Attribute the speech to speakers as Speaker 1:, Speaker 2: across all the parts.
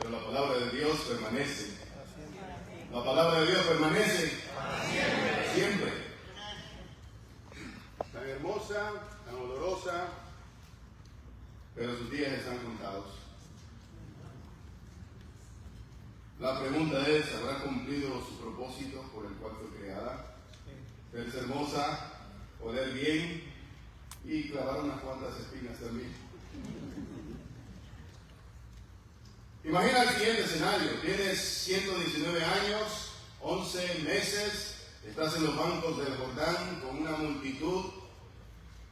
Speaker 1: pero la palabra de Dios permanece. La palabra de Dios permanece siempre. Tan hermosa, tan olorosa, pero sus días están contados. La pregunta es, ¿habrá cumplido su propósito por el cual fue creada? Verse hermosa, oler bien y clavar unas cuantas espinas también. Imagina el siguiente escenario: tienes 119 años, 11 meses, estás en los bancos del Jordán con una multitud.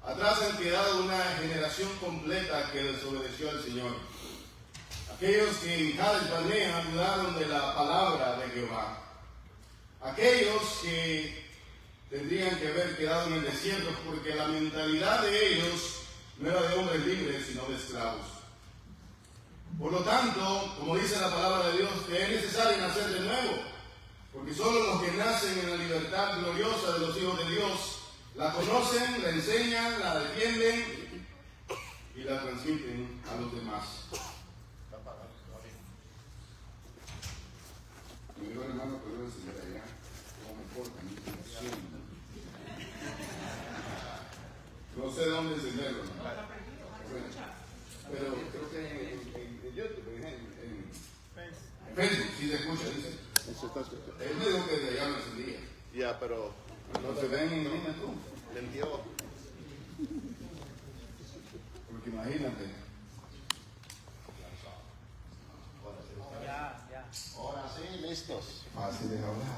Speaker 1: Atrás han quedado una generación completa que desobedeció al Señor. Aquellos que en Cades Barnea dudaron de la palabra de Jehová. Aquellos que tendrían que haber quedado en el desierto porque la mentalidad de ellos no era de hombres libres, sino de esclavos. Por lo tanto, como dice la palabra de Dios, que es necesario nacer de nuevo, porque solo los que nacen en la libertad gloriosa de los hijos de Dios la conocen, la enseñan, la defienden y la transmiten a los demás. Mi hermano, pero enseñar allá, no me importa, no sé dónde encenderlo, ¿no? Pero creo que en YouTube, en Facebook, sí se escucha, dice. Él me dijo que de allá no encendía.
Speaker 2: Ya, pero
Speaker 1: no se ven en línea tú.
Speaker 2: Vendió.
Speaker 1: Porque imagínate.
Speaker 2: Ahora sí, listos.
Speaker 1: Fácil de hablar.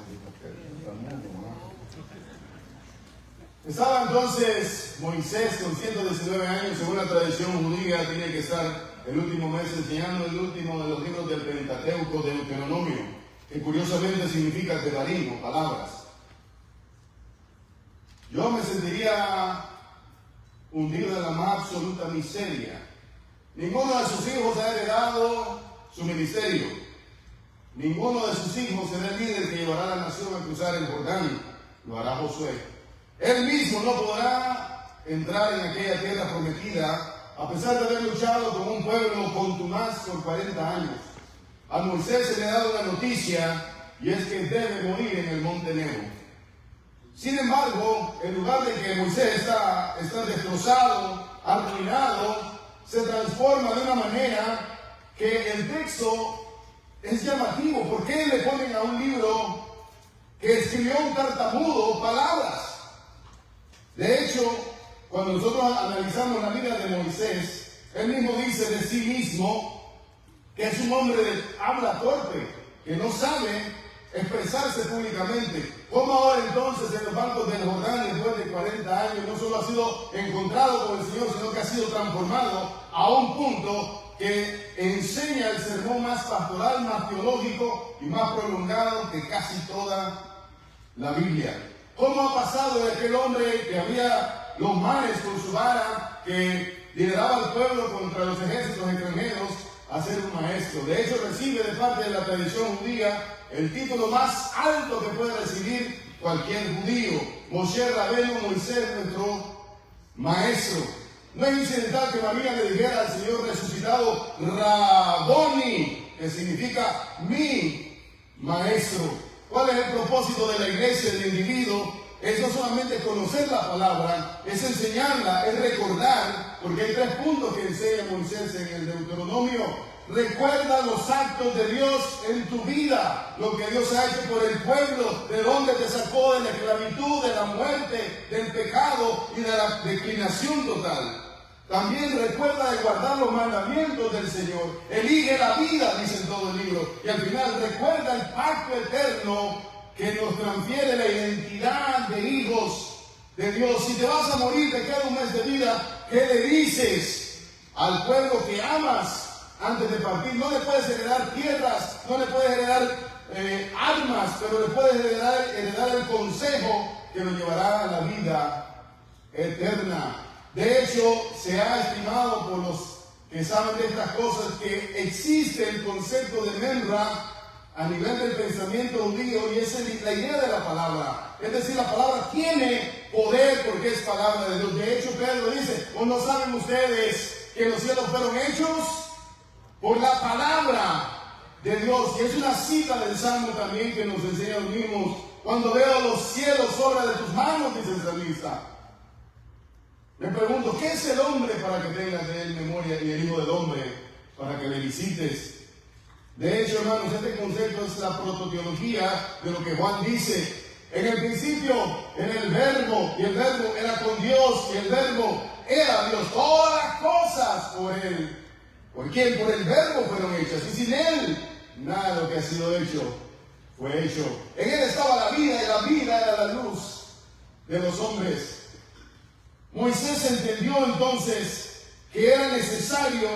Speaker 1: Estaba entonces Moisés con 119 años, según la tradición judía, tiene que estar el último mes enseñando el último de los libros del Pentateuco, de Deuteronomio, que curiosamente significa tebarim, o palabras. Yo me sentiría hundido en la más absoluta miseria. Ninguno de sus hijos ha heredado su ministerio. Ninguno de sus hijos será el líder que llevará a la nación a cruzar el Jordán. Lo hará Josué. Él mismo no podrá entrar en aquella tierra prometida, a pesar de haber luchado con un pueblo contumaz por 40 años. A Moisés se le ha dado una noticia, y es que debe morir en el monte Nebo. Sin embargo, en lugar de que Moisés está destrozado, arruinado, se transforma de una manera que el texto es llamativo. ¿Por qué le ponen a un libro que escribió un tartamudo palabras? De hecho, cuando nosotros analizamos la vida de Moisés, él mismo dice de sí mismo que es un hombre de habla torpe, que no sabe expresarse públicamente. ¿Cómo ahora entonces en los bancos del Jordán, después de 40 años, no solo ha sido encontrado por el Señor, sino que ha sido transformado a un punto que enseña el sermón más pastoral, más teológico y más prolongado que casi toda la Biblia? ¿Cómo ha pasado de aquel hombre que había los mares con su vara, que lideraba al pueblo contra los ejércitos extranjeros, a ser un maestro? De hecho, recibe de parte de la tradición judía el título más alto que puede recibir cualquier judío: Moshe Rabenu, Moisés, nuestro maestro. No es incidental que María le dijera al Señor resucitado Raboni, que significa mi maestro. ¿Cuál es el propósito de la iglesia, del individuo? Es no solamente conocer la palabra, es enseñarla, es recordar, porque hay 3 puntos que enseña Moisés en el Deuteronomio. Recuerda los actos de Dios en tu vida, lo que Dios ha hecho por el pueblo, de donde te sacó de la esclavitud, de la muerte, del pecado y de la declinación total. También recuerda de guardar los mandamientos del Señor. Elige la vida, dice en todo el libro. Y al final recuerda el pacto eterno que nos transfiere la identidad de hijos de Dios. Si te vas a morir, te queda un mes de vida, ¿qué le dices al pueblo que amas antes de partir? No le puedes heredar tierras, no le puedes heredar armas, pero le puedes heredar el consejo que lo llevará a la vida eterna. De hecho, se ha estimado por los que saben de estas cosas que existe el concepto de Memra a nivel del pensamiento judío, y esa es la idea de la palabra. Es decir, la palabra tiene poder porque es palabra de Dios. De hecho, Pedro dice: ¿o no saben ustedes que los cielos fueron hechos por la palabra de Dios. Y es una cita del Salmo también que nos enseña los mismos. Cuando veo los cielos obra de tus manos, dice el salmista. Me pregunto, ¿qué es el hombre para que tengas de él memoria y el Hijo del Hombre para que le visites? De hecho, hermanos, este concepto es la prototeología de lo que Juan dice. En el principio, en el verbo, y el verbo era con Dios, y el verbo era Dios. Todas las cosas por él. ¿Por quién? Por el verbo fueron hechas. Y sin él, nada de lo que ha sido hecho fue hecho. En él estaba la vida, y la vida era la luz de los hombres. Moisés entendió entonces que era necesario,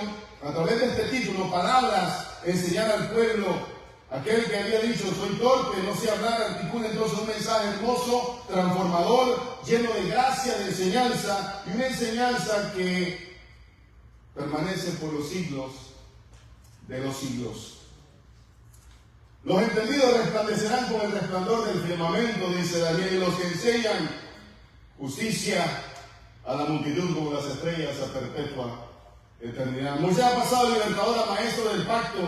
Speaker 1: a través de este título, palabras, enseñar al pueblo. Aquel que había dicho, soy torpe, no sé hablar, articula entonces un mensaje hermoso, transformador, lleno de gracia, de enseñanza, y una enseñanza que permanece por los siglos de los siglos. Los entendidos resplandecerán con el resplandor del firmamento, dice Daniel, y los que enseñan justicia a la multitud como las estrellas a perpetua eternidad. Moisés ha pasado libertador a maestro del pacto.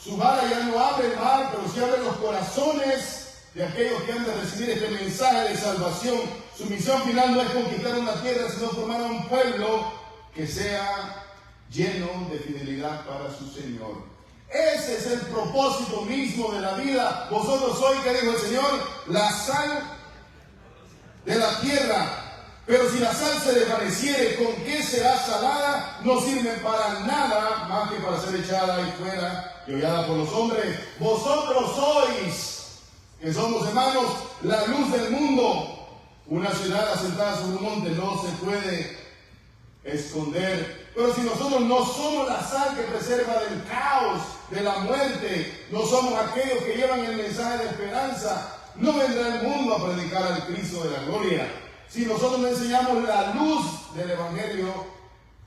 Speaker 1: Su vara ya no abre el mar, pero sí abre los corazones de aquellos que han de recibir este mensaje de salvación. Su misión final no es conquistar una tierra, sino formar a un pueblo que sea lleno de fidelidad para su Señor. Ese es el propósito mismo de la vida. Vosotros sois, que dijo el Señor, la sal de la tierra. Pero si la sal se desvaneciere, ¿con qué será salada? No sirve para nada más que para ser echada ahí fuera y hollada por los hombres. Vosotros sois, que somos hermanos, la luz del mundo. Una ciudad asentada sobre un monte no se puede esconder. Pero si nosotros no somos la sal que preserva del caos, de la muerte, no somos aquellos que llevan el mensaje de esperanza, no vendrá el mundo a predicar al Cristo de la gloria. Si nosotros no enseñamos la luz del Evangelio,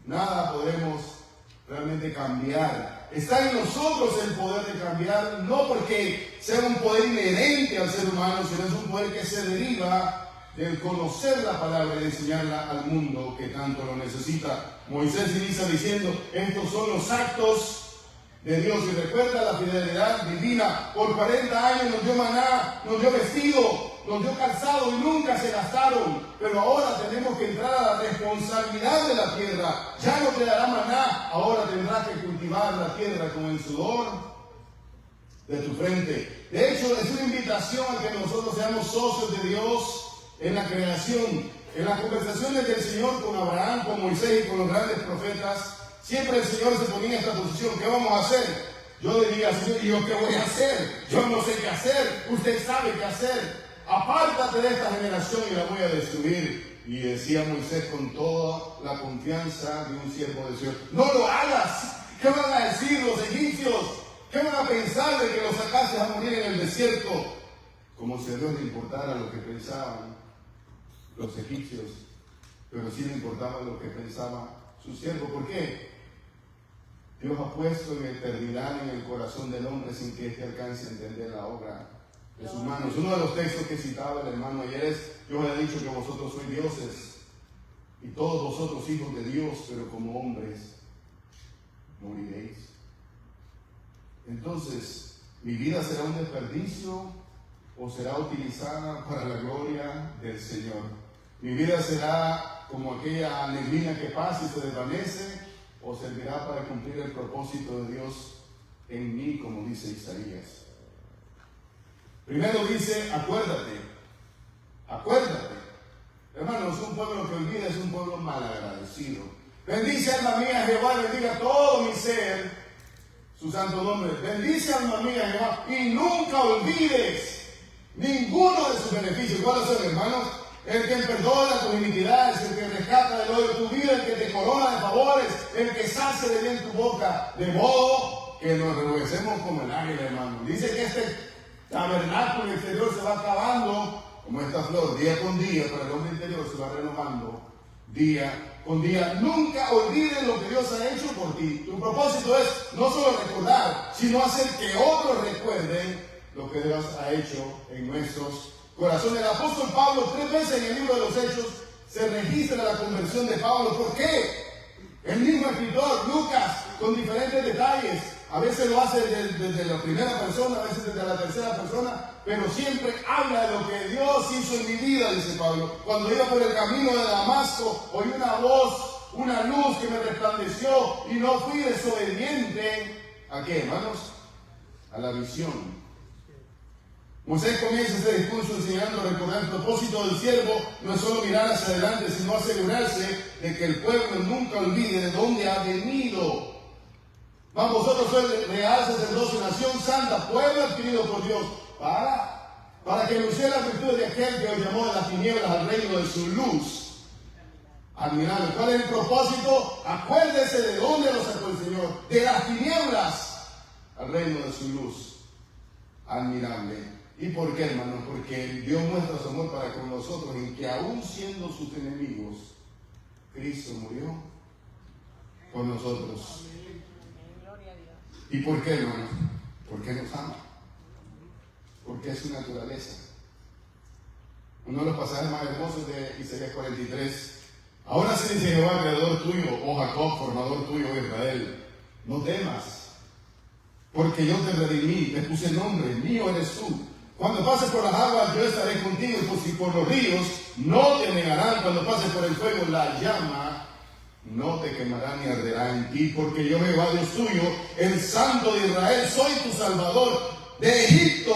Speaker 1: nada podremos realmente cambiar. Está en nosotros el poder de cambiar, no porque sea un poder inherente al ser humano, sino es un poder que se deriva del conocer la palabra y de enseñarla al mundo que tanto lo necesita. Moisés inicia diciendo, estos son los actos de Dios, y recuerda la fidelidad divina. Por 40 años nos dio maná, nos dio vestido, nos dio calzado y nunca se gastaron. Pero ahora tenemos que entrar a la responsabilidad de la tierra. Ya no te dará maná, ahora tendrás que cultivar la tierra con el sudor de tu frente. De hecho, es una invitación a que nosotros seamos socios de Dios en la creación. En las conversaciones del Señor con Abraham, con Moisés y con los grandes profetas, siempre el Señor se ponía en esta posición. ¿Qué vamos a hacer? Yo diría, Señor, ¿y yo qué voy a hacer? Yo no sé qué hacer. Usted sabe qué hacer. Apártate de esta generación y la voy a destruir. Y decía Moisés con toda la confianza de un siervo del Señor, no lo hagas. ¿Qué van a decir los egipcios? ¿Qué van a pensar de que los sacases a morir en el desierto? Como si a Dios le importara lo que pensaban los egipcios, pero sí le importaba lo que pensaba su siervo. ¿Por qué? Dios ha puesto en eternidad en el corazón del hombre sin que éste alcance a entender la obra de sus manos. Uno de los textos que citaba el hermano ayer es, yo he dicho que vosotros sois dioses y todos vosotros hijos de Dios, pero como hombres moriréis. Entonces, ¿mi vida será un desperdicio o será utilizada para la gloria del Señor? ¿Mi vida será como aquella neblina que pasa y se desvanece, o servirá para cumplir el propósito de Dios en mí, como dice Isaías? Primero dice, acuérdate. Hermanos, un pueblo que olvida es un pueblo malagradecido. Bendice, alma mía, Jehová, bendiga todo mi ser, su santo nombre. Bendice, alma mía, Jehová, y nunca olvides ninguno de sus beneficios. ¿Cuáles son, hermanos? El que perdona tus iniquidades, el que rescata del hoyo tu vida, el que te corona de favores, el que sacia de bien tu boca, de modo que nos rejuvenecemos como el águila, hermano. Dice que este tabernáculo exterior se va acabando como esta flor, día con día, pero el hombre interior se va renovando día con día. Nunca olvides lo que Dios ha hecho por ti. Tu propósito es no solo recordar, sino hacer que otros recuerden lo que Dios ha hecho en nuestros corazones. El apóstol Pablo, 3 veces en el libro de los Hechos se registra la conversión de Pablo. ¿Por qué? El mismo escritor, Lucas, con diferentes detalles, A veces lo hace desde la primera persona, a veces desde la tercera persona, pero siempre habla de lo que Dios hizo en mi vida, dice Pablo. Cuando iba por el camino de Damasco, oí una voz, una luz que me resplandeció y no fui desobediente. ¿A qué, hermanos? A la visión. Moisés comienza este discurso enseñando a recordar el propósito del siervo no es solo mirar hacia adelante, sino asegurarse de que el pueblo nunca olvide de dónde ha venido. Mas vosotros sois real sacerdocio, nación santa, pueblo adquirido por Dios, para que anuncie la virtud de aquel que os llamó de las tinieblas al reino de su luz. Admirable. ¿Cuál es el propósito? Acuérdese de dónde lo sacó el Señor, de las tinieblas al reino de su luz. Admirable. ¿Y por qué, hermanos? Porque Dios muestra su amor para con nosotros en que aún siendo sus enemigos, Cristo murió por nosotros. ¿Y por qué, hermanos? Porque nos ama. Porque es su naturaleza. Uno de los pasajes más hermosos de Isaías 43. Ahora sí dice Jehová, creador tuyo, oh Jacob, formador tuyo, oh Israel, no temas, porque yo te redimí, te puse nombre, mío eres tú. Cuando pases por las aguas, yo estaré contigo, y por los ríos no te negarán. Cuando pases por el fuego, la llama no te quemará ni arderá en ti, porque yo, Jehová Dios tuyo, el Santo de Israel, soy tu Salvador. De Egipto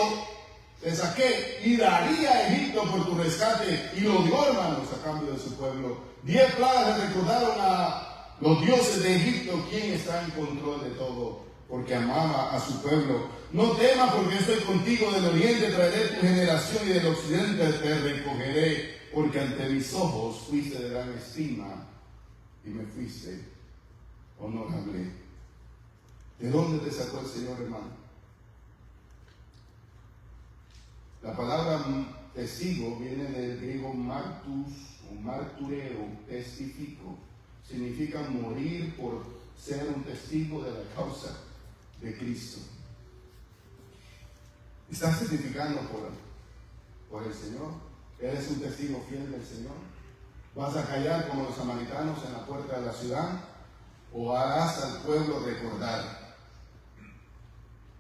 Speaker 1: te saqué y daría a Egipto por tu rescate. Y lo dio, hermanos, a cambio de su pueblo. 10 plagas le recordaron a los dioses de Egipto, quien está en control de todo, porque amaba a su pueblo. No temas, porque yo estoy contigo. Del oriente traeré tu generación y del occidente te recogeré, porque ante mis ojos fuiste de gran estima y me fuiste honorable. ¿De dónde te sacó el Señor, hermano? La palabra testigo viene del griego martus o martureo, testifico. Significa morir por ser un testigo de la causa de Cristo. ¿Estás testificando por el Señor? ¿Eres un testigo fiel del Señor? ¿Vas a callar como los samaritanos en la puerta de la ciudad? ¿O harás al pueblo recordar?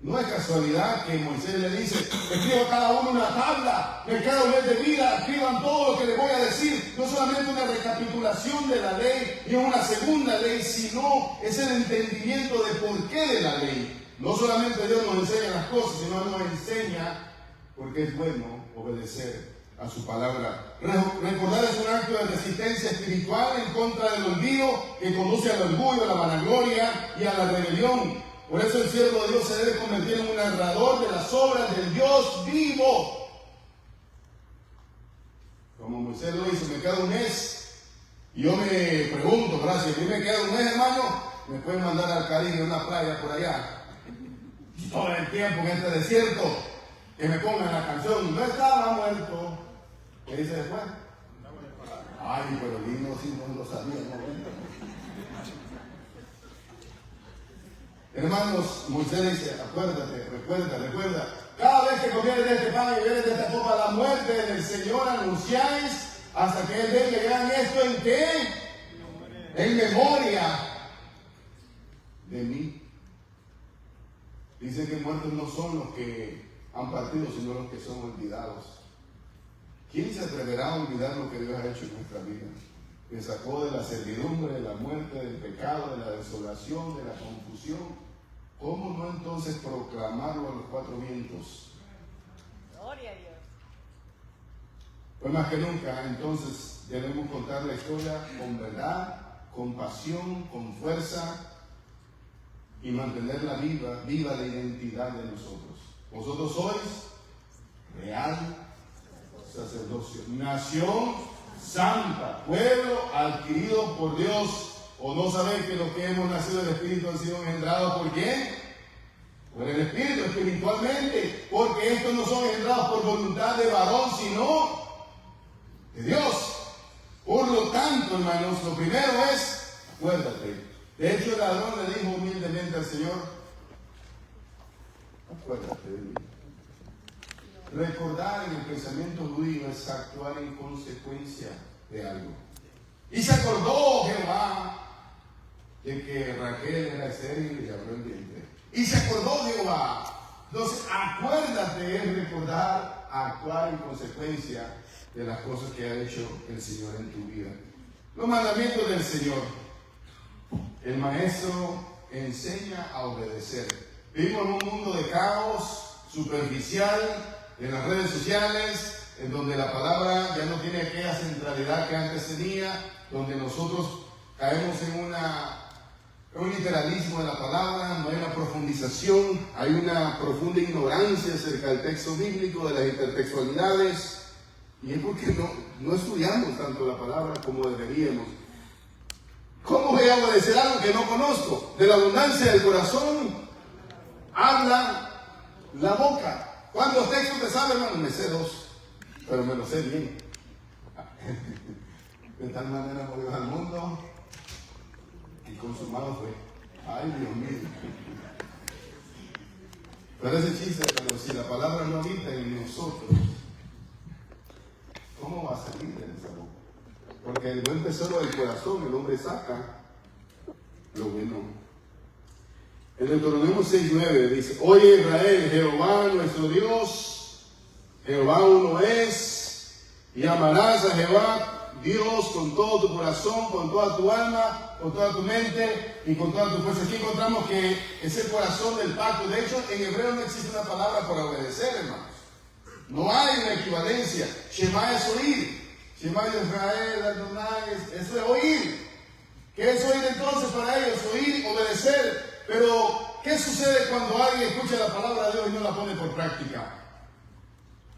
Speaker 1: No es casualidad que Moisés le dice: escriba cada uno una tabla, me cada vez de vida, escriban todo lo que les voy a decir. No solamente una recapitulación de la ley y una segunda ley, sino es el entendimiento de por qué de la ley. No solamente Dios nos enseña las cosas, sino nos enseña porque es bueno obedecer a su palabra. Recordar es un acto de resistencia espiritual en contra del olvido que conduce al orgullo, a la vanagloria y a la rebelión. Por eso el siervo de Dios se debe convertir en un narrador de las obras del Dios vivo. Como Moisés lo hizo, me queda un mes. Y yo me pregunto, gracias, si me queda un mes, hermano, me pueden mandar al Caribe, a una playa por allá. Todo el tiempo en este desierto, que me pongan la canción, no estaba muerto. ¿Qué dice después? Ay, pero lindo, sí, no lo sabía, ¿no? Hermanos, Moisés dice: acuérdate, recuerda. Cada vez que comieres de este pan y bebieres de esta copa, la muerte del Señor anunciáis hasta que Él venga. ¿Vean esto en qué? En memoria de mí. Dicen que muertos no son los que han partido, sino los que son olvidados. ¿Quién se atreverá a olvidar lo que Dios ha hecho en nuestra vida? Que sacó de la servidumbre, de la muerte, del pecado, de la desolación, de la confusión. ¿Cómo no entonces proclamarlo a los 4 vientos?
Speaker 3: Gloria a Dios.
Speaker 1: Pues más que nunca, entonces debemos contar la historia con verdad, con pasión, con fuerza, y mantenerla viva la identidad de nosotros. Vosotros sois real sacerdocio, nación santa, pueblo adquirido por Dios. ¿O no sabéis que los que hemos nacido del Espíritu han sido engendrados por quién? Por el Espíritu, espiritualmente. Porque estos no son engendrados por voluntad de varón, sino de Dios. Por lo tanto, hermanos, lo primero es, acuérdate. De hecho, el ladrón le dijo humildemente al Señor: acuérdate de mí. Recordar en el pensamiento judío es actuar en consecuencia de algo. Y se acordó Jehová de que Raquel era estéril y le abrió el vientre. Y se acordó Jehová. Entonces, acuérdate es recordar, actuar en consecuencia de las cosas que ha hecho el Señor en tu vida. Los mandamientos del Señor. El maestro enseña a obedecer. Vivimos en un mundo de caos superficial, en las redes sociales, en donde la palabra ya no tiene aquella centralidad que antes tenía, donde nosotros caemos en un literalismo de la palabra, no hay una profundización, hay una profunda ignorancia acerca del texto bíblico, de las intertextualidades, y es porque no estudiamos tanto la palabra como deberíamos. ¿Cómo voy a obedecer algo que no conozco? De la abundancia del corazón habla la boca. ¿Cuántos textos te saben, hermano? Me sé 2, pero me lo sé bien. De tal manera amó Dios al mundo y consumado fue. Ay, Dios mío. Parece chiste, pero si la palabra no habita en nosotros, ¿cómo va a salir de esa boca? Porque el buen tesoro del corazón el hombre saca lo bueno. En Deuteronomio 6:9 dice: Oye Israel, Jehová nuestro Dios, Jehová uno es, y amarás a Jehová Dios con todo tu corazón, con toda tu alma, con toda tu mente y con toda tu fuerza. Aquí encontramos que es el corazón del pacto. De hecho, en hebreo no existe una palabra para obedecer, hermanos. No hay una equivalencia. Shema es oír. Shema de Israel, Adonai, eso es oír. ¿Qué es oír entonces para ellos? Oír, obedecer. Pero, ¿qué sucede cuando alguien escucha la palabra de Dios y no la pone por práctica?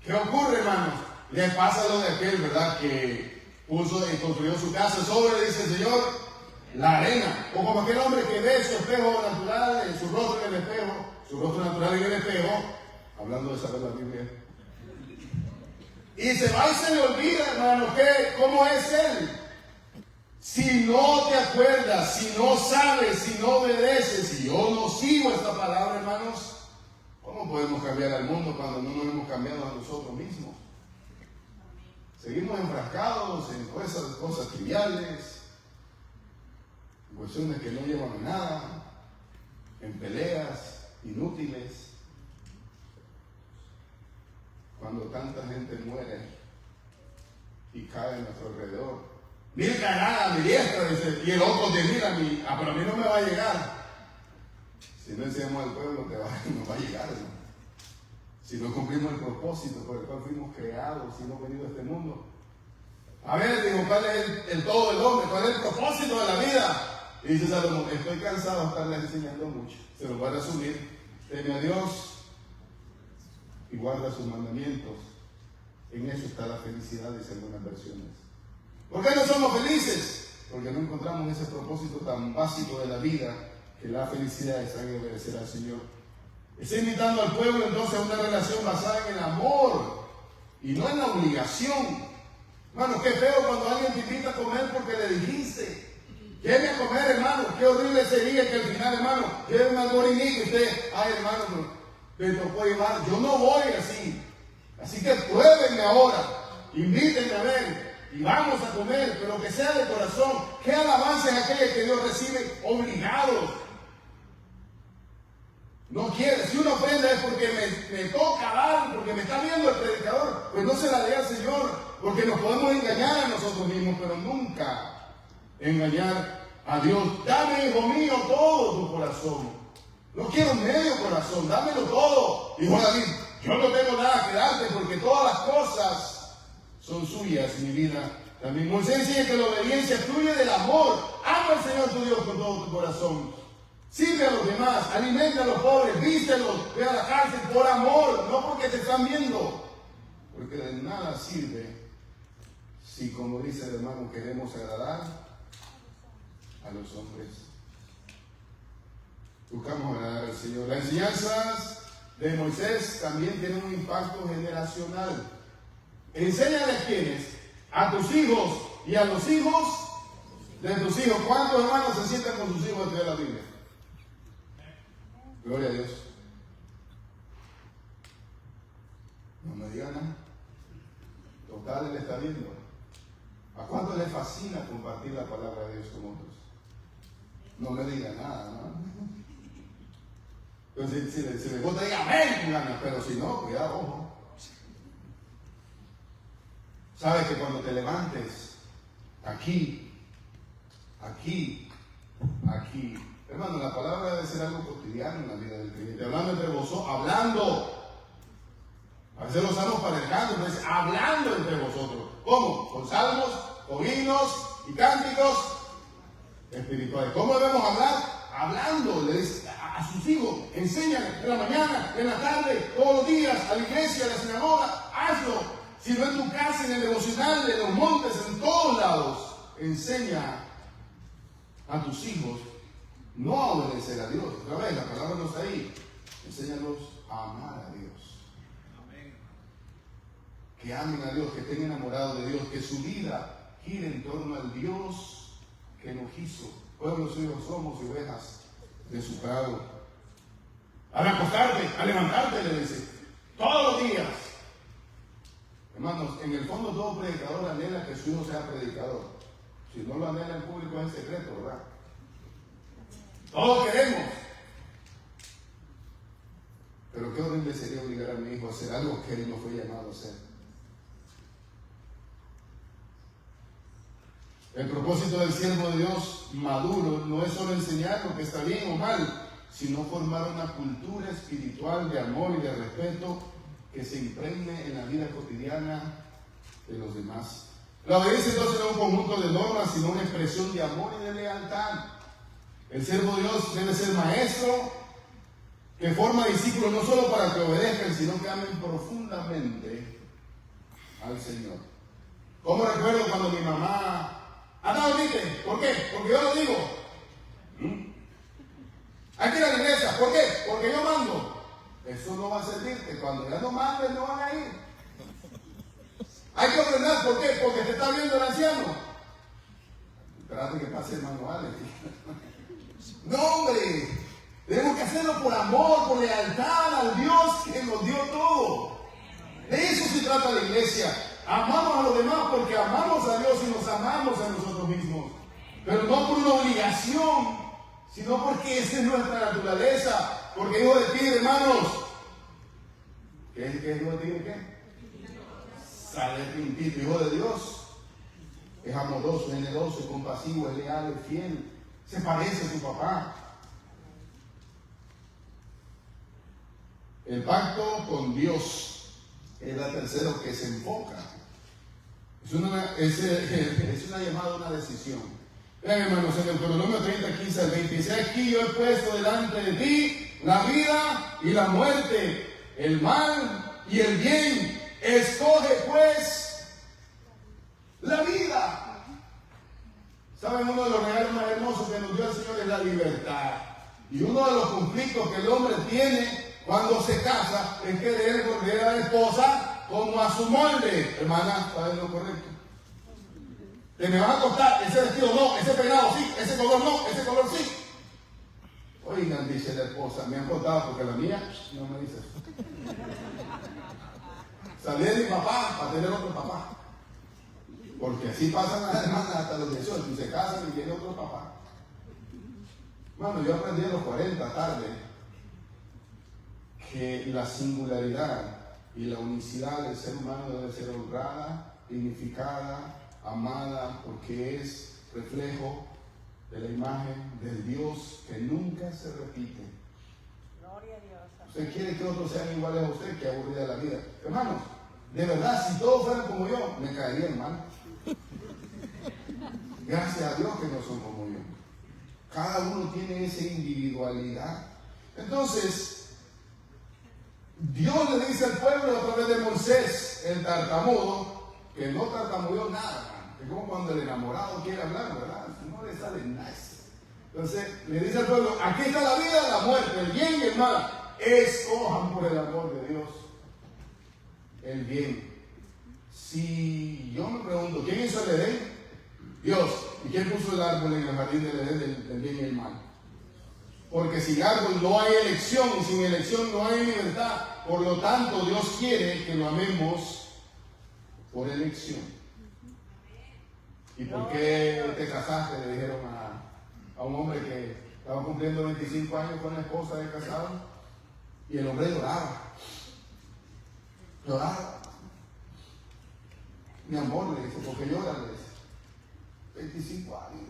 Speaker 1: ¿Qué ocurre, hermanos? Le pasa lo de aquel, ¿verdad? Que puso y construyó su casa sobre, dice el Señor, la arena. O como aquel hombre que ve su espejo natural, su rostro en el espejo, su rostro natural en el espejo, hablando de saber la Biblia. Y se va y se le olvida, hermano, ¿cómo es él? Si no te acuerdas, si no sabes, si no obedeces, si yo no sigo esta palabra, hermanos, ¿cómo podemos cambiar al mundo cuando no nos hemos cambiado a nosotros mismos? Seguimos enfrascados en cosas triviales, en cuestiones que no llevan a nada, en peleas inútiles, cuando tanta gente muere y cae a nuestro alrededor. Mira, caerá a mi diestra, dice, y el otro te mira a mí, pero a mí no me va a llegar. Si no enseñamos al pueblo, nos va a llegar, ¿no? Si no cumplimos el propósito por el cual fuimos creados, si hemos venido a este mundo. A ver, digo, ¿cuál es el todo del hombre? ¿Cuál es el propósito de la vida? Y dice Salomón: estoy cansado de estarles enseñando mucho. Se los voy a resumir. Teme a Dios y guarda sus mandamientos. En eso está la felicidad, dicen algunas versiones. ¿Por qué no somos felices? Porque no encontramos ese propósito tan básico de la vida, que la felicidad está en obedecer al Señor. Está invitando al pueblo entonces a una relación basada en el amor y no en la obligación. Hermano, qué feo cuando alguien te invita a comer porque le dijiste: lléveme a comer, hermano. Qué horrible sería que al final, hermano, lléveme al morinillo y usted: ay, hermano, me tocó llevar. Yo no voy así. Así que pruébenme ahora, invítenme a ver y vamos a comer, pero que sea de corazón. ¿Qué alabanza es aquella que Dios recibe obligados? No quiere. Si uno ofrenda es porque me toca dar, porque me está viendo el predicador, pues no se la dé al Señor, porque nos podemos engañar a nosotros mismos, pero nunca engañar a Dios. Dame, hijo mío, todo tu corazón. No quiero medio corazón, dámelo todo. Dijo David: yo no tengo nada que darte, porque todas las cosas son suyas, mi vida. También Moisés dice que la obediencia fluye del amor. Ama al Señor tu Dios con todo tu corazón. Sirve a los demás, alimenta a los pobres, vístelos, ve a la cárcel por amor, no porque te están viendo. Porque de nada sirve si, como dice el hermano, queremos agradar a los hombres. Buscamos agradar al Señor. Las enseñanzas de Moisés también tienen un impacto generacional. Enséñale a quienes, a tus hijos y a los hijos de tus hijos. ¿Cuántos hermanos se sientan con sus hijos a estudiar la Biblia? Gloria a Dios. No me digan nada. Total, Él está viendo. ¿A cuánto les fascina compartir la palabra de Dios con otros? No me digan nada, ¿no? Entonces, si le gusta, diga amén con ganas, pero si no, cuidado, ojo. Sabes que cuando te levantes, aquí, hermano, la palabra debe ser algo cotidiano en la vida del creyente. Hablando entre vosotros, hablando. A veces lo usamos para el canto, pero es hablando entre vosotros. ¿Cómo? Con salmos, con himnos y cánticos espirituales. ¿Cómo debemos hablar? Hablando, le dice a sus hijos, enséñale en la mañana, en la tarde, todos los días, a la iglesia, a la sinagoga, hazlo. Si no en tu casa, en el devocional, en los montes, en todos lados, enseña a tus hijos no a obedecer a Dios. Otra vez, la palabra no está ahí. Enséñalos a amar a Dios. Que amen a Dios, que estén enamorados de Dios, que su vida gire en torno al Dios que nos hizo. Pueblo suyo somos y ovejas de su prado. Al acostarte, al levantarte, le dice, todos los días. Hermanos, en el fondo todo predicador anhela que su hijo sea predicador. Si no lo anhela en público es en secreto, ¿verdad? Todos queremos. Pero qué horrible sería obligar a mi hijo a hacer algo que él no fue llamado a hacer. El propósito del siervo de Dios maduro no es solo enseñar lo que está bien o mal, sino formar una cultura espiritual de amor y de respeto que se impregne en la vida cotidiana de los demás. La obediencia entonces no es un conjunto de normas, sino una expresión de amor y de lealtad. El siervo de Dios debe ser maestro que forma discípulos no solo para que obedezcan, sino que amen profundamente al Señor. Como recuerdo cuando mi mamá anda, dormite. ¿Por qué? Porque yo lo digo. Hay que ir a la iglesia. ¿Por qué? Porque yo mando. Eso no va a servirte. Cuando ya no mandes, no van a ir. Hay que ordenar. ¿Por qué? Porque te está viendo el anciano. Espérate que pase el manual. No, hombre. Tenemos que hacerlo por amor, por lealtad al Dios que nos dio todo. De eso se trata la iglesia. Amamos a los demás porque amamos a Dios y nos amamos a nosotros mismos. Pero no por una obligación, sino porque esa es nuestra naturaleza. Porque hijo de tigre, hermanos. ¿Qué es hijo de tigre? ¿Qué? Sale pintito, hijo de Dios. Es amoroso, generoso, es compasivo, es leal, es fiel. Se parece a su papá. El pacto con Dios es la tercera que se enfoca. Es una llamada, una decisión. Vean, hermanos, en Deuteronomio 30, 15 al 20, dice: aquí yo he puesto delante de ti la vida y la muerte, el mal y el bien. Escoge pues la vida. ¿Saben? Uno de los regalos más hermosos que nos dio el Señor es la libertad. Y uno de los conflictos que el hombre tiene cuando se casa es querer volver a la esposa como a su molde. Hermana, ¿está en lo correcto? ¿Te me vas a costar? Ese vestido no, ese peinado sí, ese color no, ese color sí. Oigan, dice la esposa, me han contado porque la mía no me dice eso. Salí de mi papá para tener otro papá. Porque así pasan las hermanas hasta los 18 y se casan y tiene otro papá. Bueno, yo aprendí a los 40 tarde que la singularidad y la unicidad del ser humano debe ser honrada, dignificada, amada, porque es reflejo de la imagen del Dios que nunca se repite.
Speaker 3: Gloria a Dios.
Speaker 1: Usted quiere que otros sean iguales a usted, que aburrida la vida. Hermanos, de verdad, si todos fueran como yo, me caerían mal. Gracias a Dios que no son como yo. Cada uno tiene esa individualidad. Entonces, Dios le dice al pueblo a través de Moisés, el tartamudo, que no tartamudeó nada. Es como cuando el enamorado quiere hablar, ¿verdad? No le sale nada. Entonces, le dice al pueblo: aquí está la vida, la muerte, el bien y el mal. Escojan por el amor de Dios el bien. Si yo me pregunto, ¿quién hizo el Edén? Dios. ¿Y quién puso el árbol en el jardín del Edén del bien y el mal? Porque sin árbol no hay elección y sin elección no hay libertad. Por lo tanto, Dios quiere que lo amemos por elección. ¿Y por qué te casaste? Le dijeron a un hombre que estaba cumpliendo 25 años con la esposa de casado. Y el hombre lloraba. Lloraba. Mi amor, le dice, ¿por qué llora? Le dice, 25 años.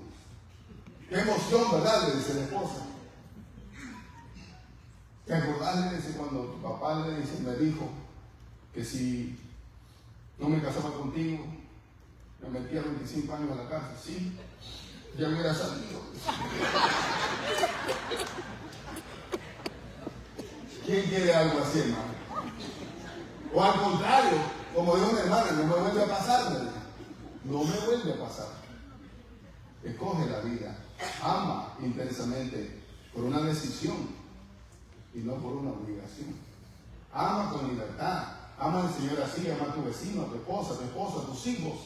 Speaker 1: Qué emoción, ¿verdad? Le dice la esposa. ¿Te acordás? Le dice, cuando tu papá le dice, me dijo que si no me casaba contigo, me metía 25 años a la cárcel. Sí, ya me hubiera salido. ¿Quién quiere algo así, hermano? O al contrario, como dijo una hermana, no me vuelve a pasar, ¿verdad? No me vuelve a pasar. Escoge la vida, ama intensamente por una decisión y no por una obligación. Ama con libertad, ama al Señor así, ama a tu vecino, a tu esposa, a tus hijos.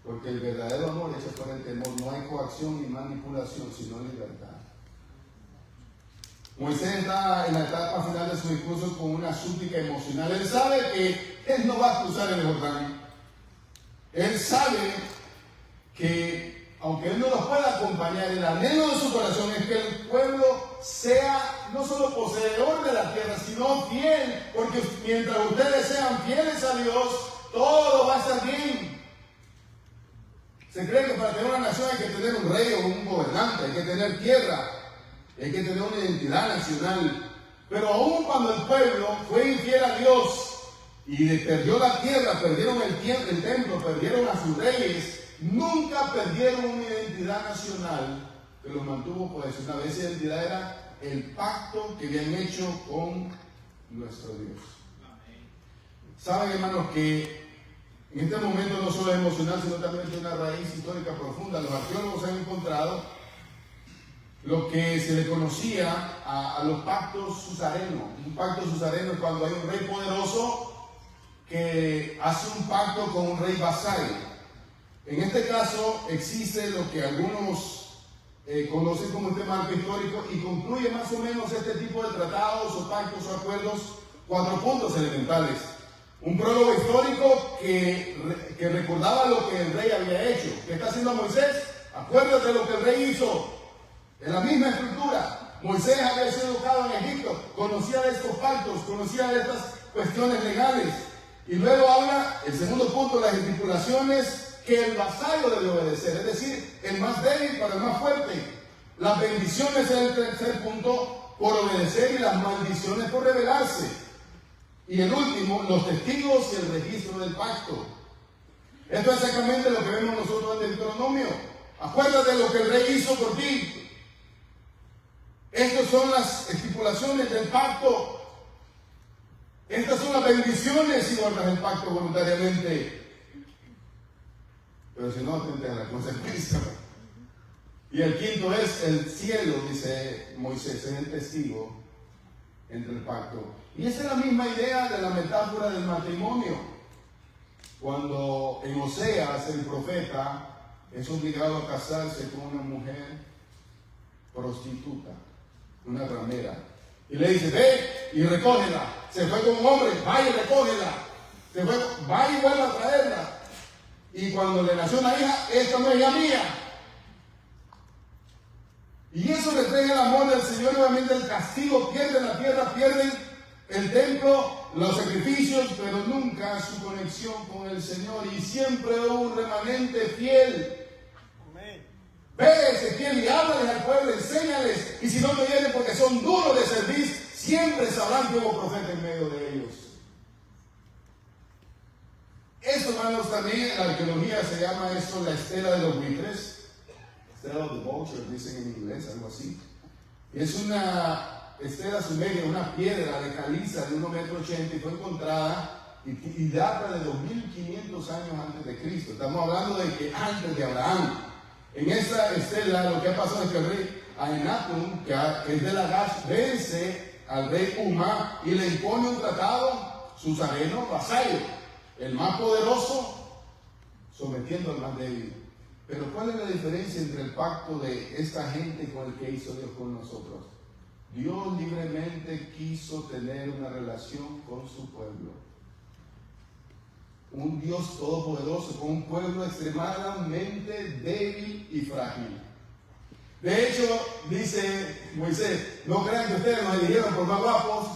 Speaker 1: Porque el verdadero amor es por el temor, no hay coacción ni manipulación, sino libertad. Moisés está en la etapa final de su discurso con una súplica emocional. Él sabe que él no va a cruzar el Jordán. Él sabe que, aunque él no los pueda acompañar, el anhelo de su corazón es que el pueblo sea no solo poseedor de la tierra, sino fiel. Porque mientras ustedes sean fieles a Dios, todo va a estar bien. Se cree que para tener una nación hay que tener un rey o un gobernante, hay que tener tierra. Hay que tener una identidad nacional. Pero aún cuando el pueblo fue infiel a Dios y perdió la tierra, perdieron el templo, perdieron a sus reyes, nunca perdieron una identidad nacional que los mantuvo cohesionados. Esa identidad era el pacto que habían hecho con nuestro Dios. Saben, hermanos, que en este momento no solo es emocional, sino también tiene una raíz histórica profunda. Los arqueólogos han encontrado lo que se le conocía a los pactos susarenos. Un pacto susareno es cuando hay un rey poderoso que hace un pacto con un rey vasallo. En este caso existe lo que algunos conocen como este marco histórico y concluye más o menos este tipo de tratados o pactos o acuerdos 4 puntos elementales. Un prólogo histórico que recordaba lo que el rey había hecho. ¿Qué está haciendo Moisés? Acuérdate de lo que el rey hizo. En la misma estructura. Moisés había sido educado en Egipto, conocía de estos pactos, conocía de estas cuestiones legales. Y luego habla, el segundo punto, las estipulaciones que el vasallo debe obedecer, es decir, el más débil para el más fuerte. Las bendiciones es el tercer punto, por obedecer, y las maldiciones por rebelarse. Y el último, los testigos y el registro del pacto. Esto es exactamente lo que vemos nosotros en Deuteronomio. Acuérdate de lo que el rey hizo por ti. Estas son las estipulaciones del pacto. Estas son las bendiciones si guardas el pacto voluntariamente. Pero si no, atente a la consecuencia. Y el quinto es el cielo, dice Moisés, es el testigo entre el pacto. Y esa es la misma idea de la metáfora del matrimonio. Cuando en Oseas el profeta es obligado a casarse con una mujer prostituta, una ramera, y le dice, ve y recógela. Se fue con un hombre, vaya y recógela. Se fue, vaya y vuelve a traerla. Y cuando le nació una hija, esta no es hija mía. Y eso refleja el amor del Señor. Nuevamente el castigo, pierden la tierra, pierden el templo, los sacrificios, pero nunca su conexión con el Señor. Y siempre un remanente fiel. Ve, Ezequiel, y háblales al pueblo, enséñales, y si no me vienen porque son duros de servir, siempre sabrán que hubo profeta en medio de ellos. Esto, hermanos, también en la arqueología se llama esto la estela de los buitres, estela of the vultures, dicen en inglés, algo así. Es una estela sumeria, una piedra de caliza de 1,80 metros y fue encontrada y data de 2500 años antes de Cristo. Estamos hablando de que antes de Abraham. En esa estela lo que ha pasado es que el rey Aenatum, que es de Lagash, vence al rey Uma y le impone un tratado susareno vasallo, el más poderoso sometiendo al más débil. Pero ¿cuál es la diferencia entre el pacto de esta gente con el que hizo Dios con nosotros? Dios libremente quiso tener una relación con su pueblo. Un Dios todopoderoso con un pueblo extremadamente débil y frágil. De hecho, dice Moisés, no crean que ustedes los eligieron por más guapos.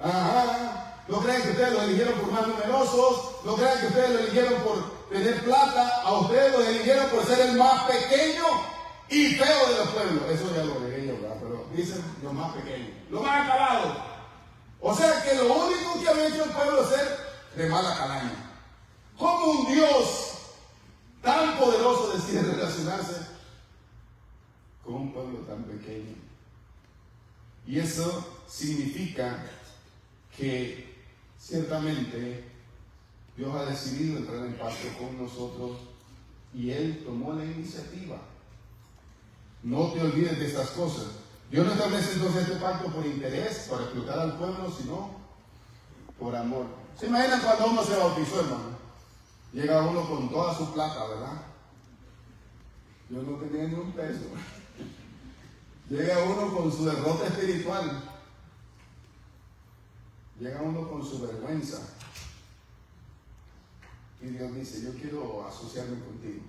Speaker 1: Ajá. No crean que ustedes los eligieron por más numerosos. No crean que ustedes los eligieron por tener plata. A ustedes los eligieron por ser el más pequeño y feo de los pueblos. Eso ya lo agregué yo, ¿verdad? Pero dicen los más pequeños, los más acabados. O sea que lo único que había hecho el pueblo es ser de mala calaña. ¿Cómo un Dios tan poderoso decide relacionarse con un pueblo tan pequeño? Y eso significa que ciertamente Dios ha decidido entrar en pacto con nosotros y Él tomó la iniciativa. No te olvides de estas cosas. Dios no establece entonces este pacto por interés, para explotar al pueblo, sino por amor. ¿Se imaginan cuando uno se bautizó, hermano? Llega uno con toda su plata, ¿verdad? Yo no tenía ni un peso. Llega uno con su derrota espiritual. Llega uno con su vergüenza. Y Dios dice, yo quiero asociarme contigo.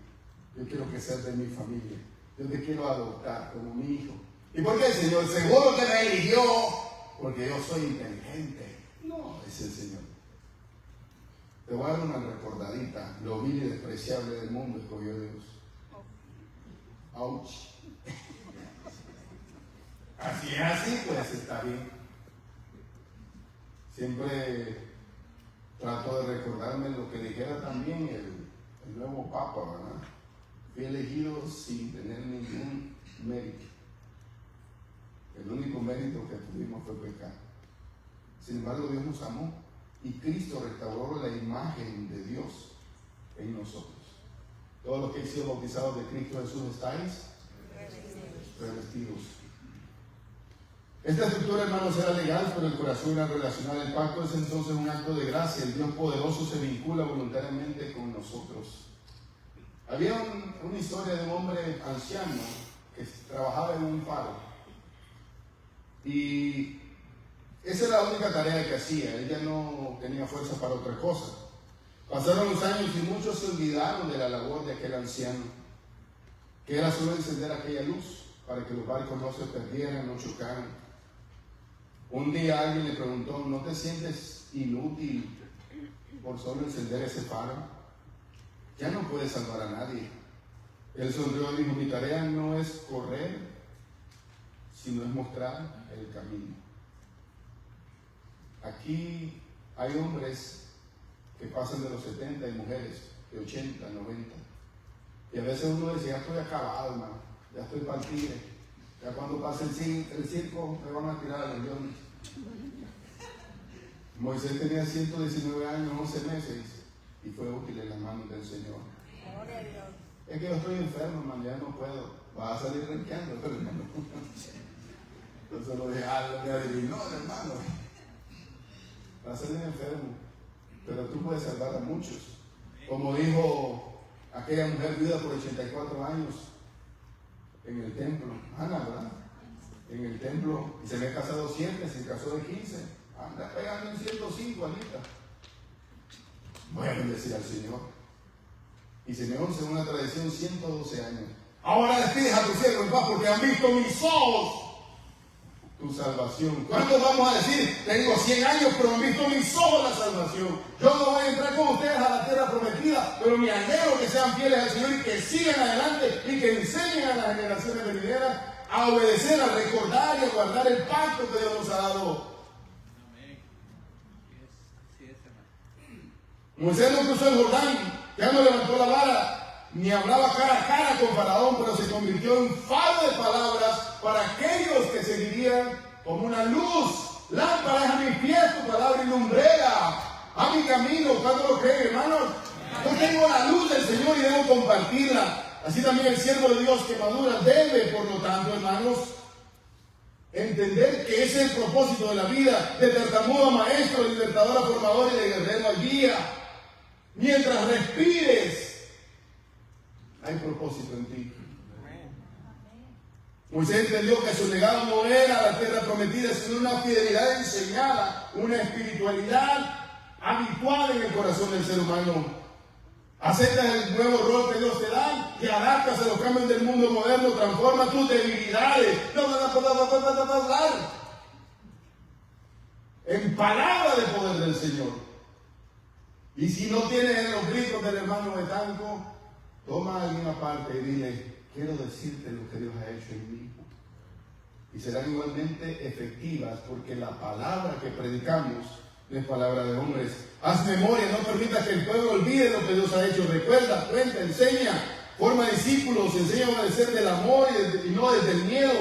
Speaker 1: Yo quiero que seas de mi familia. Yo te quiero adoptar como mi hijo. ¿Y por qué, Señor? Seguro que me eligió porque yo soy inteligente. No, es el Señor. Te voy a dar una recordadita. Lo vil y despreciable del mundo escogió Dios. Ouch. Así, pues está bien. Siempre trato de recordarme lo que dijera también el nuevo Papa, ¿verdad? Fui elegido sin tener ningún mérito. El único mérito que tuvimos fue pecar. Sin embargo, Dios nos amó y Cristo restauró la imagen de Dios en nosotros. Todos los que han sido bautizados de Cristo Jesús estáis revestidos. Esta estructura, hermanos, era legal, pero el corazón era relacional. El pacto es entonces un acto de gracia. El Dios poderoso se vincula voluntariamente con nosotros. Había una historia de un hombre anciano que trabajaba en un faro. Y esa era la única tarea que hacía. Él ya no tenía fuerza para otra cosa. Pasaron los años y muchos se olvidaron de la labor de aquel anciano, que era solo encender aquella luz para que los barcos no se perdieran, no chocaran. Un día alguien le preguntó, ¿no te sientes inútil por solo encender ese faro? Ya no puedes salvar a nadie. Él sonrió y dijo, mi tarea no es correr, sino es mostrar el camino. Aquí hay hombres que pasan de los 70 y mujeres de 80, 90. Y a veces uno dice, ya estoy acabado, hermano, ya estoy para el tigre. Ya cuando pase el circo me van a tirar a los leones. Moisés tenía 119 años, 11 meses y fue útil en las manos del Señor.
Speaker 3: Gloria a Dios.
Speaker 1: Es que yo estoy enfermo, hermano, ya no puedo. Va a salir renqueando, hermano. Entonces lo dije, me adivinó, hermano. Va a salir enfermo, pero tú puedes salvar a muchos. Como dijo aquella mujer viuda por 84 años en el templo, Ana, ¿verdad? En el templo, y se había casado 7, se casó de 15, anda pegando en 105, Anita. Voy a bendecir al Señor. Y Simeón, según la tradición, 112 años. Ahora despides a tu siervo en paz porque han visto mis ojos tu salvación. ¿Cuántos vamos a decir? Tengo 100 años, pero han visto mis ojos la salvación. Yo no voy a entrar con ustedes a la tierra prometida, pero mi anhelo que sean fieles al Señor y que sigan adelante y que enseñen a las generaciones venideras a obedecer, a recordar y a guardar el pacto que Dios nos ha dado. Moisés no cruzó el Jordán, ya no levantó la vara, ni hablaba cara a cara con Faraón, pero se convirtió en faro de palabras para aquellos que seguirían como una luz. Lámpara es a mis pies tu palabra y lumbrera a mi camino. ¿Cuánto lo creen, hermanos? Yo tengo la luz del Señor y debo compartirla. Así también el siervo de Dios que madura debe, por lo tanto, hermanos, entender que ese es el propósito de la vida, de tartamudo a maestro, de libertador a formador y de guerrero a guía. Mientras respires, hay propósito en ti. Moisés entendió que su legado no era la tierra prometida, sino una fidelidad enseñada, una espiritualidad habitual en el corazón del ser humano. Aceptas el nuevo rol que Dios te da, te adaptas a los cambios del mundo moderno, transforma tus debilidades. No van a poder hablar en palabra de poder del Señor. Y si no tienes los gritos del hermano Betanco, toma a alguien aparte y dile, quiero decirte lo que Dios ha hecho en mí. Y serán igualmente efectivas porque la palabra que predicamos no es palabra de hombres. Haz memoria, no permitas que el pueblo olvide lo que Dios ha hecho. Recuerda, cuenta, enseña, forma discípulos, enseña a obedecer del amor y no desde el miedo.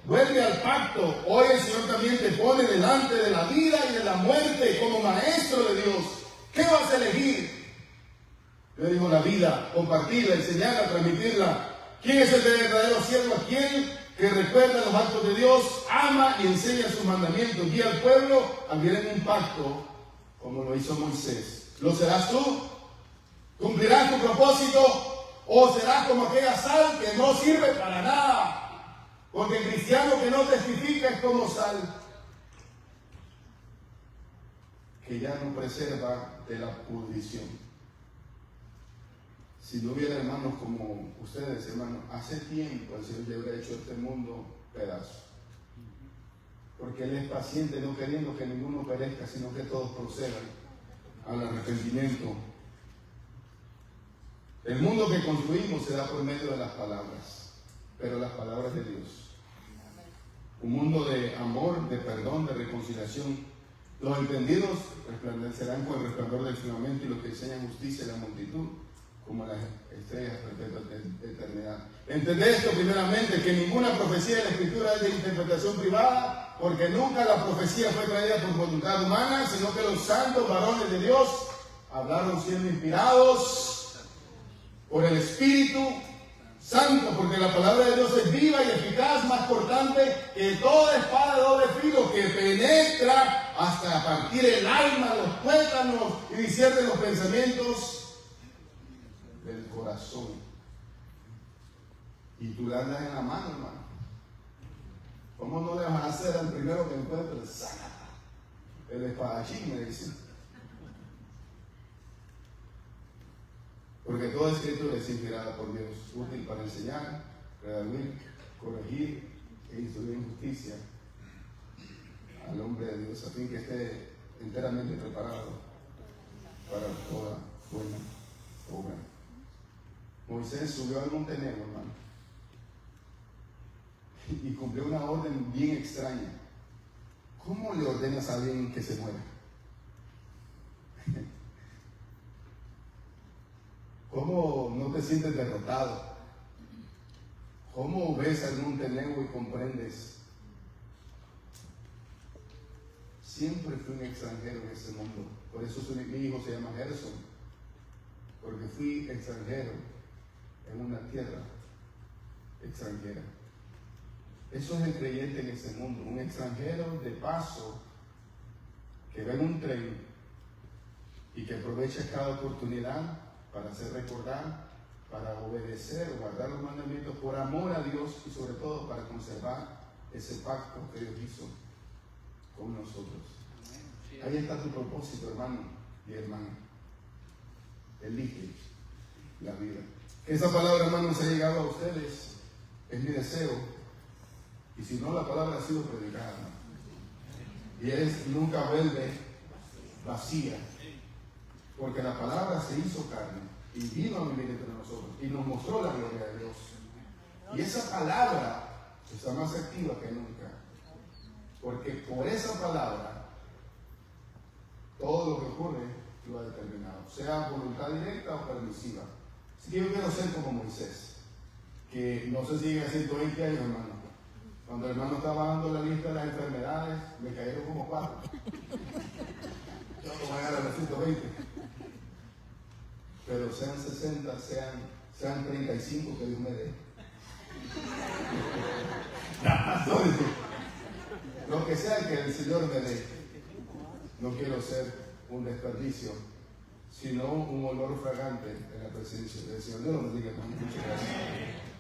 Speaker 1: Vuelve al pacto. Hoy el Señor también te pone delante de la vida y de la muerte como maestro de Dios. ¿Qué vas a elegir? Yo digo la vida, compartirla, enseñarla, transmitirla. ¿Quién es el verdadero siervo? Aquel que recuerda los actos de Dios, ama y enseña sus mandamientos, guía al pueblo a vivir en un pacto como lo hizo Moisés. ¿Lo serás tú? ¿Cumplirás tu propósito? ¿O serás como aquella sal que no sirve para nada? Porque el cristiano que no testifica es como sal que ya no preserva de la pudrición. Si no hubiera hermanos como ustedes, hermanos, hace tiempo el Señor ya hubiera hecho este mundo pedazo. Porque Él es paciente, no queriendo que ninguno perezca, sino que todos procedan al arrepentimiento. El mundo que construimos se da por medio de las palabras, pero las palabras de Dios. Un mundo de amor, de perdón, de reconciliación. Los entendidos resplandecerán con el resplandor del firmamento y los que enseñan justicia en la multitud, como las estrellas perpetuas de eternidad. Entender esto primeramente, que ninguna profecía de la Escritura es de interpretación privada, porque nunca la profecía fue traída por voluntad humana, sino que los santos varones de Dios hablaron siendo inspirados por el Espíritu Santo, porque la palabra de Dios es viva y eficaz, más cortante que toda espada de doble filo, que penetra hasta partir el alma, los tuétanos y discierne los pensamientos del corazón. Y tú le andas en la mano, hermano. ¿Cómo no le vas a hacer al primero que encuentres? El espadachín, me dice. Porque toda escritura es inspirada por Dios, útil para enseñar, redarguir, corregir e instruir en justicia al hombre de Dios, a fin que esté enteramente preparado para toda buena obra. Moisés subió al monte Nebo, hermano, y cumplió una orden bien extraña. ¿Cómo le ordenas a alguien que se muera? ¿Cómo no te sientes derrotado? ¿Cómo ves al monte Nebo y comprendes? Siempre fui un extranjero en este mundo. Por eso mi hijo se llama Gerson, porque fui extranjero en una tierra extranjera. Eso es el creyente en este mundo, un extranjero de paso que ve en un tren y que aprovecha cada oportunidad para hacer recordar, para obedecer, guardar los mandamientos por amor a Dios y sobre todo para conservar ese pacto que Dios hizo con nosotros. Ahí está tu propósito, hermano y hermana. Elige la vida. Que esa palabra, hermanos, ha llegado a ustedes. Es mi deseo. Y si no, la palabra ha sido predicada. Y nunca vuelve vacía. Porque la palabra se hizo carne y vino a vivir entre nosotros y nos mostró la gloria de Dios. Y esa palabra está más activa que nunca. Porque por esa palabra todo lo que ocurre lo ha determinado, sea voluntad directa o permisiva. Así que yo quiero ser como Moisés, que no sé si llega a 120 años, hermano. Cuando el hermano estaba dando la lista de las enfermedades, me cayeron como 4. Yo no voy a llegar a los 120. Pero sean 60, sean 35 que Dios me dé. Lo que sea que el Señor me dé. No quiero ser un desperdicio, sino un olor fragante en la presencia del Señor. Dios nos bendiga, hermano. Muchas gracias.